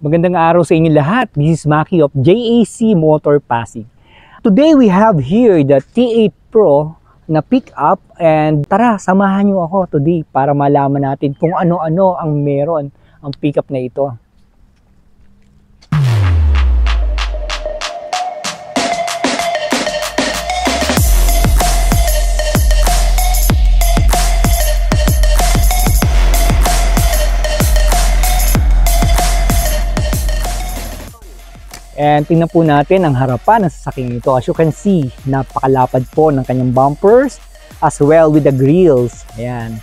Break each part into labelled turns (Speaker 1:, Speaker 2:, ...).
Speaker 1: Magandang araw sa inyo lahat. This is Maki of JAC Motor Pasig. Today we have here the T8 Pro na pick-up and tara, samahan niyo ako today para malaman natin kung ano-ano ang meron ang pick-up na ito. And tingnan po natin ang harapan ng sasakyan ito. As you can see, napakalapad po ng kanyang bumpers as well with the grills. Ayan.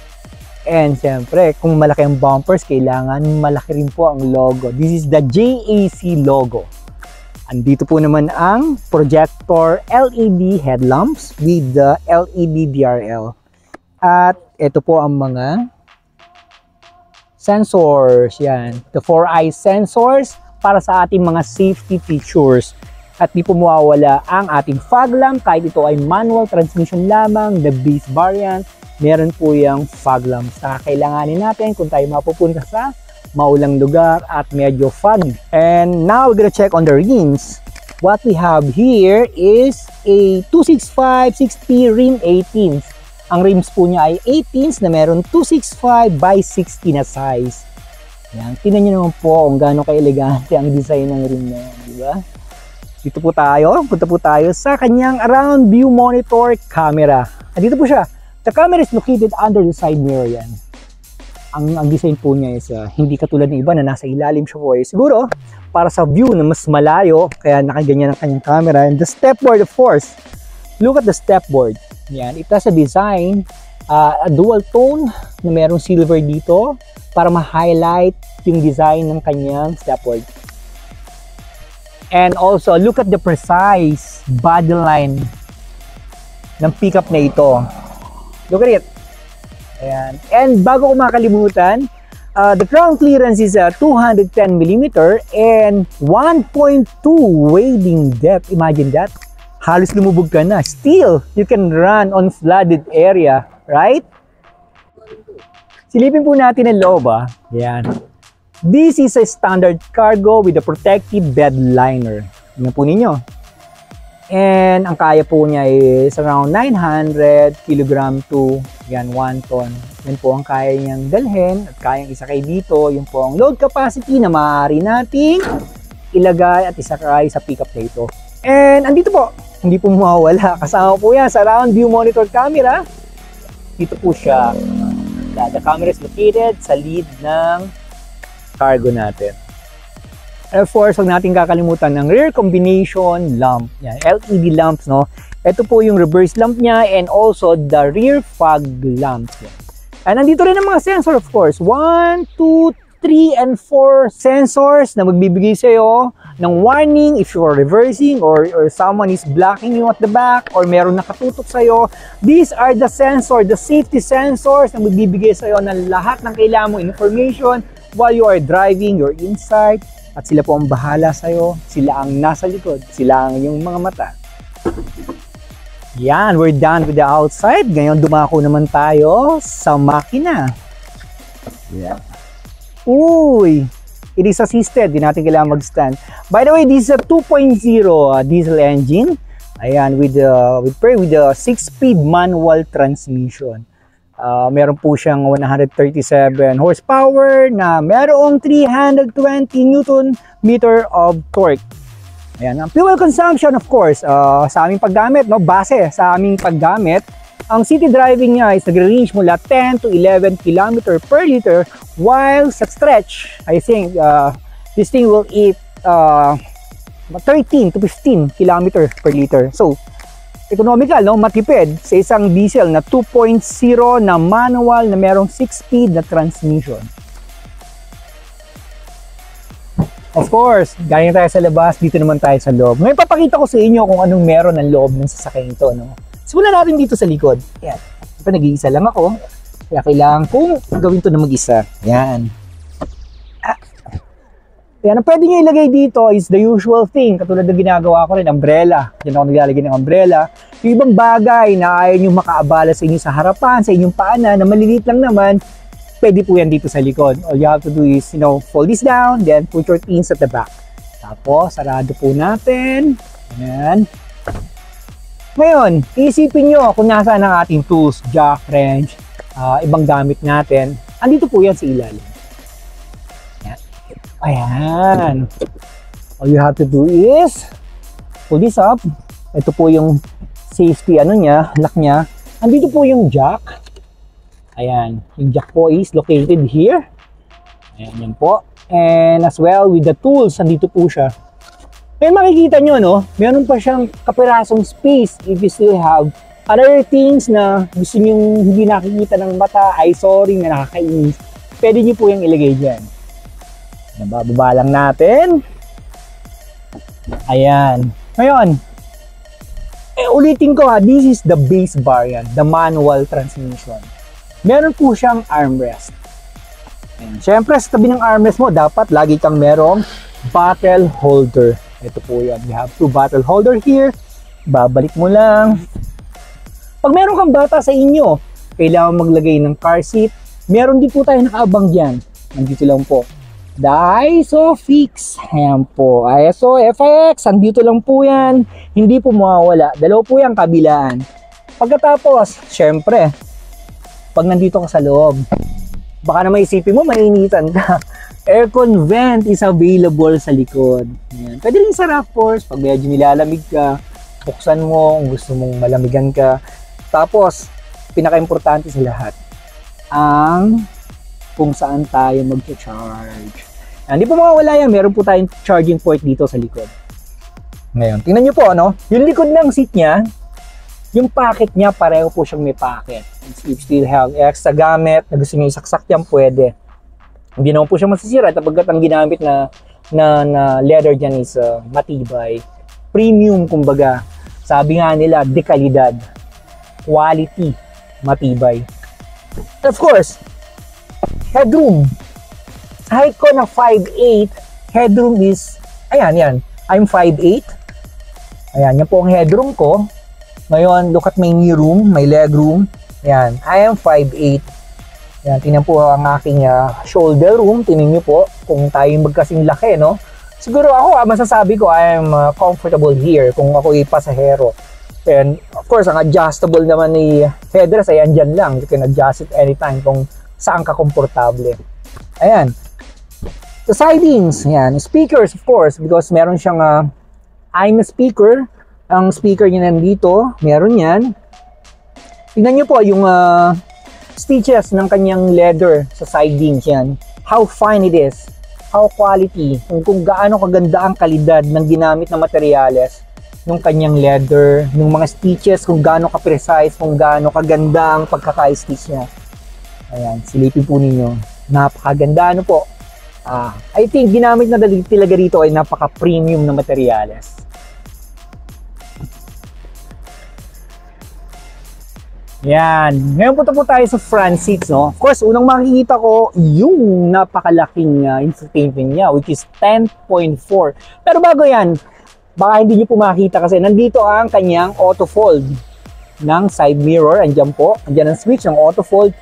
Speaker 1: And siyempre, kung malaki ang bumpers, kailangan malaki rin po ang logo. This is the JAC logo. Andito po naman ang projector LED headlamps with the LED DRL. At ito po ang mga sensors. Yan. The 4-eye sensors para sa ating mga safety features. At di po mawawala ang ating fog lamp kahit ito ay manual transmission lamang, the base variant, meron po yung fog lamp sa kailanganin natin kung tayo mapupunta sa maulang lugar at medyo foggy. And now we're gonna check on the rims. What we have here is a 265 6P rim 18s. Ang rims po niya ay 18s na meron 265 by 60 na size. Yan, tingnan nyo naman po kung gaano ka-elegante ang design ng rim na yan, di ba? Dito po tayo, punta po tayo sa kanyang around view monitor camera. At dito po siya, the camera is located under the side mirror yan. Ang design po niya is hindi katulad ng iba na nasa ilalim siya po. Siguro, para sa view na mas malayo, kaya nakaganyan ang kanyang camera. And the stepboard of course, look at the stepboard. Yan, it has a design, a dual tone na merong silver dito, para ma-highlight yung design ng kanyang stepboard. And also, look at the precise body line ng pickup na ito. Look at it. Ayan. And bago ko makalimutan, the ground clearance is 210mm and 1.2 wading depth. Imagine that. Halos lumubog ka na. Still, you can run on flooded area, right? Silipin po natin ang loob. Yan. This is a standard cargo with a protective bed liner. Yan po ninyo. And ang kaya po niya is around 900 kg to 1 ton. Yan po ang kaya niyang dalhin at kayang isakay dito. Yung po ang load capacity na maaari nating ilagay at isakay sa pickup na ito. And andito po, hindi po mawawala. Kasama po yan sa round view monitor camera. Dito po siya. The camera is located sa lead ng cargo natin. And of course, huwag natin kakalimutan ng rear combination lamp. Yan, LED lamps, no? Ito po yung reverse lamp niya and also the rear fog lamps. Yan. And nandito rin ang mga sensor, of course. 1, 2, 3, and 4 sensors na magbibigay sa'yo ng warning if you're reversing or someone is blocking you at the back or meron nakatutok sa'yo. These are the sensor, the safety sensors na magbibigay sa'yo ng lahat ng kailangan mong information while you are driving, you're inside, at sila po ang bahala sa'yo. Sila ang nasa likod, sila ang iyong mga mata. Yan, we're done with the outside. Ngayon dumako naman tayo sa makina. Yeah. Uy! It is assisted, di natin kailangan mag-stand. By the way, this is a 2.0 diesel engine. Ayan, with the 6-speed manual transmission. Meron po siyang 137 horsepower na merong 320 Newton meter of torque. Ayan, ang fuel consumption of course, sa aming paggamit, no, base sa aming paggamit, ang city driving niya is nagre-range mula 10 to 11 km per liter, while sa stretch, I think this thing will eat 13 to 15 km per liter. So, economical, no? Matipid sa isang diesel na 2.0 na manual na merong 6-speed na transmission. Of course, galing tayo sa labas, dito naman tayo sa loob. Ngayon papakita ko sa inyo kung anong meron ng loob ng sasakyan ito, no? Simulan natin dito sa likod. Yan. Ito, nag-iisa lang ako. Kaya kailangan kong gawin ito na mag-isa. Yan. Yan. Ang pwede nyo ilagay dito is the usual thing. Katulad ng ginagawa ko rin, umbrella. Yan ako naglalagay ng umbrella. Yung ibang bagay na ayaw nyo makaabala sa inyo sa harapan, sa inyong paanan, na maliliit lang naman, pwede po yan dito sa likod. All you have to do is, fold this down, then put your pins at the back. Tapos, sarado po natin. Ayan. Ngayon, isipin nyo kung nasaan ang ating tools, jack, wrench, ibang gamit natin. Andito po yan sa ilalim. Ayan. Ayan. All you have to do is pull this up. Ito po yung safety lock niya. Andito po yung jack. Ayan, yung jack po is located here. Ayan, yan po. And as well, with the tools, andito po siya. Ngayon makikita nyo, no? Meron pa siyang kapirasong space if you still have other things na gusto nyo hindi nakikita ng mata, eyesore na nakakainis. Pwede nyo po yung ilagay dyan. Nabababa lang natin. Ayan. Ngayon, ulitin ko this is the base variant, the manual transmission. Meron po siyang armrest. Ayan. Siyempre, sa tabi ng armrest mo, dapat lagi kang merong bottle holder. Ito po yan. You have 2 bottle holder here. Babalik mo lang. Pag meron kang bata sa inyo, kailangan maglagay ng car seat. Meron din po tayo nakaabang dyan. Nandito lang po. The ISOFIX. Ayan po. ISOFIX. Andito lang po yan. Hindi po mawawala. Dalawa po yan kabilaan. Pagkatapos, syempre, pag nandito ka sa loob, baka na maisipin mo, mainitan ka. Aircon vent is available sa likod. Ayan. Pwede rin sa rough force, pag medyo nilalamig ka, buksan mo kung gusto mong malamigan ka. Tapos, pinaka-importante sa lahat, ang kung saan tayo mag-charge. Hindi po mawawala yan, meron po tayong charging port dito sa likod. Ngayon, tingnan nyo po, yung likod ng seat niya, yung pocket niya, pareho po siyang may pocket. If you still have extra gamit na gusto nyo isaksak yan, pwede. Hindi naman po siya masisira kapag ang ginamit na leather dyan is matibay. Premium, kumbaga. Sabi nga nila, de kalidad. Quality, matibay. And of course, headroom. Sa height ko na 5'8", headroom is, ayan, yan. I'm 5'8". Ayan, yan po ang headroom ko. Ngayon, look at my knee room, my leg room. Ayan, I am 5'8". Ayan, tingnan po ang aking shoulder room. Tingnan nyo po kung tayo magkasing laki, no? Siguro ako, masasabi ko, I am comfortable here kung ako ay pasahero. And of course, ang adjustable naman ni headrest ay andyan lang. You can adjust it anytime kung saan ka komportable. Ayan. The sidings, ayan. Speakers, of course, because meron siyang I'm a speaker. Ang speaker niya nandito, meron yan. Tingnan nyo po yung stitches ng kanyang leather sa sidings yan. How fine it is. How quality. Kung gaano kaganda ang kalidad ng ginamit na materyales ng kanyang leather, ng mga stitches, kung gaano ka-precise, kung gaano kaganda ang pagkaka-stitch niya. Ayan, silipin po ninyo. Napakaganda, po. I think ginamit na talaga rito ay napaka-premium na materyales. Yan. Ngayon punta po tayo sa front seats, no? Of course, unang makikita ko yung napakalaking infotainment niya, which is 10.4. Pero bago yan, baka hindi nyo po makita kasi nandito ang kanyang auto fold ng side mirror. Andyan po. Andyan ang switch ng auto fold.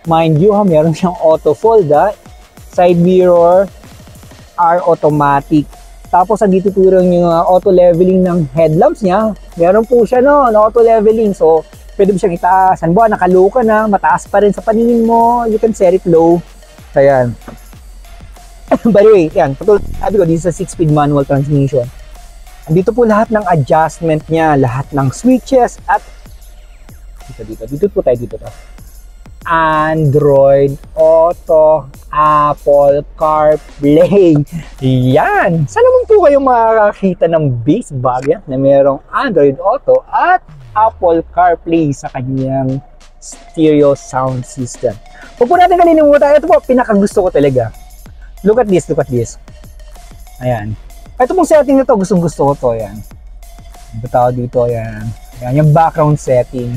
Speaker 1: Mind you, meron siyang auto fold, side mirror are automatic. Tapos andito po rin yung auto leveling ng headlamps niya. Meron po siya auto leveling. So, pwede mo siyang itaas. Hanba, nakalow ka na, mataas pa rin sa paningin mo, you can set it low. Ayan. By the way, yan, sabi ko, this is a 6-speed manual transmission. Andito po lahat ng adjustment niya, lahat ng switches at dito po tayo, dito to. Android Auto, Apple CarPlay. Yan. Saan naman po kayo makakita ng base variant na merong Android Auto at Apple CarPlay sa kanyang stereo sound system. Huwag po natin kalilimutan. Ito po, pinakagusto ko talaga. Look at this, look at this. Ayan. Ito pong setting na to, gustong gusto ko to. Ayan. Bitaw dito, ayan. Ayan, yung background setting.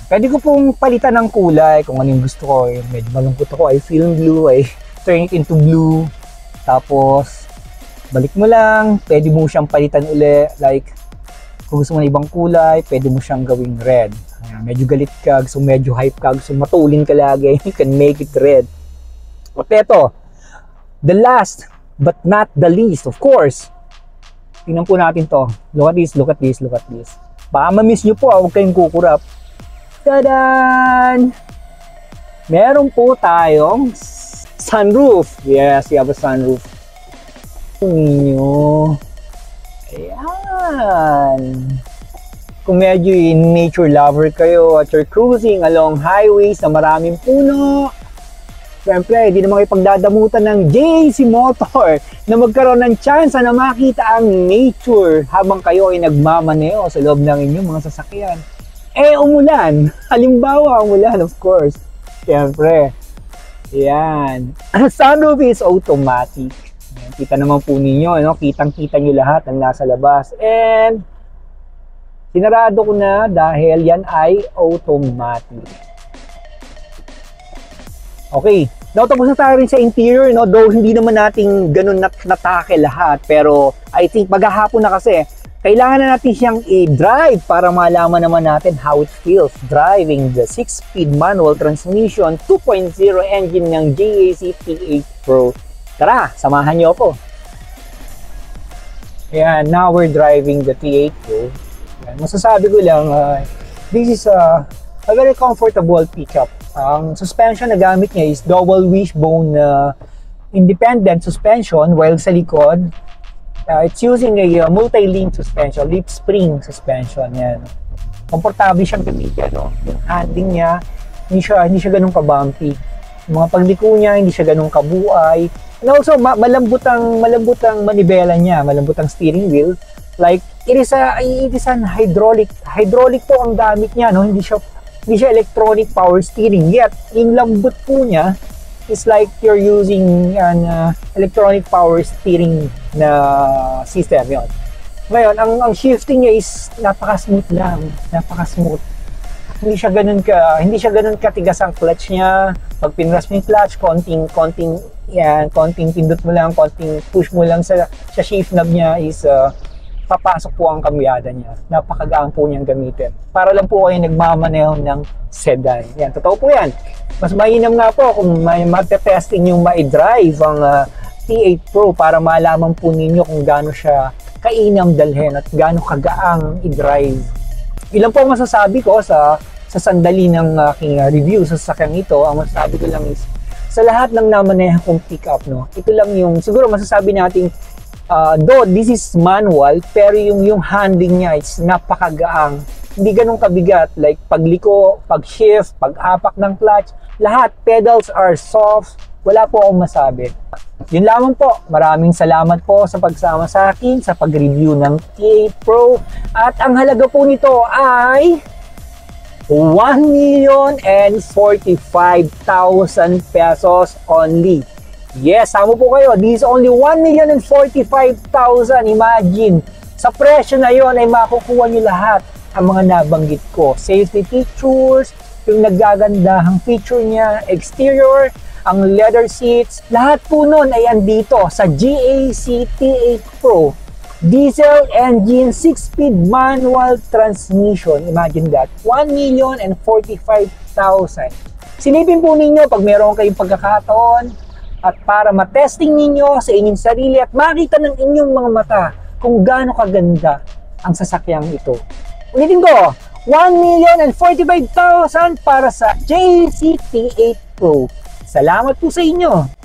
Speaker 1: Pwede ko pong palitan ng kulay kung ano yung gusto ko. Medyo malungkot ako, I film blue, I turn it into blue. Tapos, balik mo lang. Pwede mo siyang palitan uli. Like, kung gusto mo na ibang kulay, pwede mo siyang gawing red. Yan, medyo galit ka, gusto medyo hype ka, gusto matulin ka lagi, you can make it red. At eto, the last but not the least, of course. Tingnan po natin to. Look at this, look at this, look at this. Baka ma-miss nyo po, huwag kayong kukurap. Tadaan! Meron po tayong sunroof. Yes, we have a sunroof. Ninyo. Ayan. Kung medyo nature lover kayo at you're cruising along highways na maraming puno, siyempre, di naman kayo pagdadamutan ng JAC Motor na magkaroon ng chance na makita ang nature habang kayo ay nagmamaneo sa loob ng inyong mga sasakyan. Eh, umulan. Halimbawa, umulan, of course. Siyempre. Yan. Ang sunroof is automatic. Yan, kita naman po ninyo, no? Kitang-kita nyo lahat ng nasa labas. And, sinarado ko na dahil yan ay automatic. Okay. Now, tapos na tayo rin sa interior, no? Though hindi naman natin ganun natake lahat. Pero, I think maghahapon na kasi, kailangan na natin siyang i-drive para malaman naman natin how it feels driving the 6-speed manual transmission 2.0 engine ng JAC T8 Pro. Tara, samahan niyo ako. Ayan, now we're driving the T8 Pro. Ayan, masasabi ko lang, this is a very comfortable pickup. Ang suspension na gamit niya is double wishbone independent suspension, while sa likod, it's using a multi-link suspension, lip spring suspension. Yan. Komportable siyang gamitin. No? Yung handling niya, hindi siya ganun ka-bumpy. Yung mga pagliko niya, hindi siya ganun kabuay. And also, malambot ang manibela niya, malambot ang steering wheel. Like, it is an hydraulic. Hydraulic po ang gamit niya, no? Hindi siya electronic power steering. Yet, yung lambot po niya is like you're using an electronic power steering na system yon. Ngayon, ang shifting niya is napaka-smooth lang, napaka-smooth. Hindi siya ganun katigas ang clutch niya. Pag pinras mo yung clutch, konting pindot mo lang, konting push mo lang sa shift knob niya is papasok po ang kamyada niya. Napakagaan po niyang gamitin. Para lang po kayo nagmamaneho ng sedan. Yan, totoo po yan. Mas mainam nga po kung may magte-testing yung ma-drive ang T8 Pro para malaman po ninyo kung gaano siya kainam dalhin at gaano kagaang i-drive. Ilan po ang masasabi ko sa sandali ng aking review sa sasakyang ito. Ang masasabi ko lang is sa lahat ng namaneha kong pick-up, no, ito lang yung siguro masasabi natin, though this is manual, pero yung handling niya is napakagaang. Hindi ganun kabigat, like pagliko, pag-shift, pag-apak ng clutch, lahat, pedals are soft, wala po akong masabi. Yun lamang po, maraming salamat po sa pagsama sa akin sa pag-review ng T8 Pro, at ang halaga po nito ay 1,045,000 pesos only. Yes, samo po kayo. This is only 1,045,000. Imagine, sa presyo na yon ay makukuha nyo lahat ang mga nabanggit ko. Safety features, yung nagagandahang feature niya, exterior, ang leather seats, lahat po nun ay andito sa JAC T8 Pro. Diesel engine, 6-speed manual transmission. Imagine that. 1,045,000. Silipin po ninyo pag meron kayong pagkakataon at para matesting ninyo sa inyong sarili at makita ng inyong mga mata kung gaano kaganda ang sasakyang ito. Ulitin ko, 1,045,000 para sa JAC T8 Pro. Salamat po sa inyo!